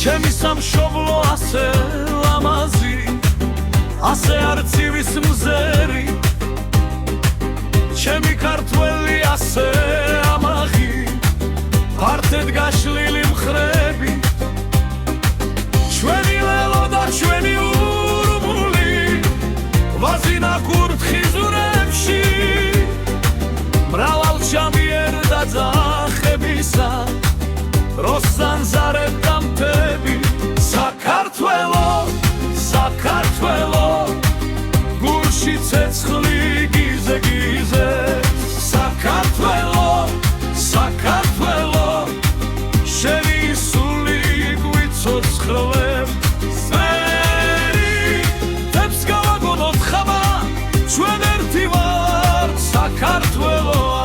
ჩემი სამშობლო ასე ლამაზი, ასე არწივის მზერი, ჩემი ქართველი ასე ამაღი, ფართედ გაშლილი მხრები, ჩვენი ლელო და ჩვენი ურმული ვაზინა კურთხიზურებში, მრავალჩამიერ და ძახებისა როსანზარებ დამთები. საქართველო, საქართველო, გულში ცეცხლი გიზე გიზე. საქართველო, საქართველო, შენი სული გვიცოცხლებ. სვერი თებს გავაგონოთ ხამა, ჩვენ ერთი ვართ საქართველოა.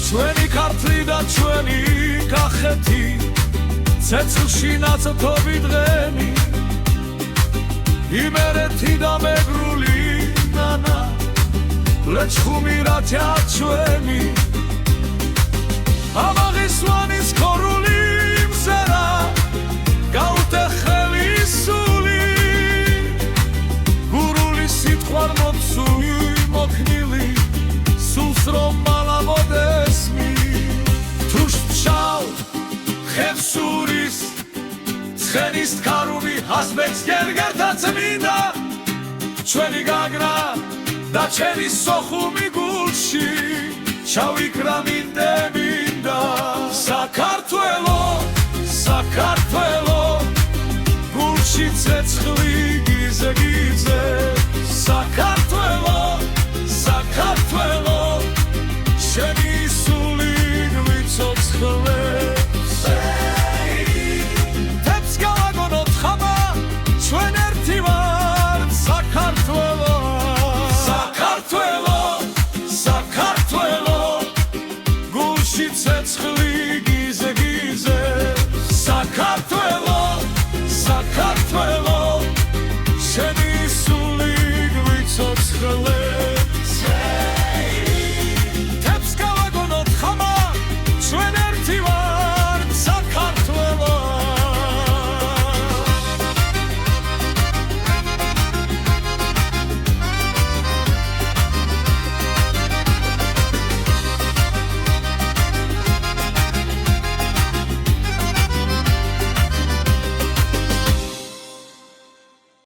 ჩვენი ქართლი და ჩვენი კახეთი, ცეცხლში ნაცრთობი დღენი, იმერეთი და მეგრული ნანა, ლეჩხუმი რათა ჩვენი, ამაღის ვანის ქორული მზერა, გაუტეხელი სული, გურული სიტყვარ მოცული მოქნილი, სულს რომ მალამოდესმი, თუშტშავ ხევსურის ცხენის თქარული ასბეც გერგერთა წმინდა, ჩვენი გაგრა და ჩემი სოხუმი გულში ჩავიქრა მინდა. საქართველო, საქართველო, გულში ცეცხლი გიზე გიზე. საქართველო,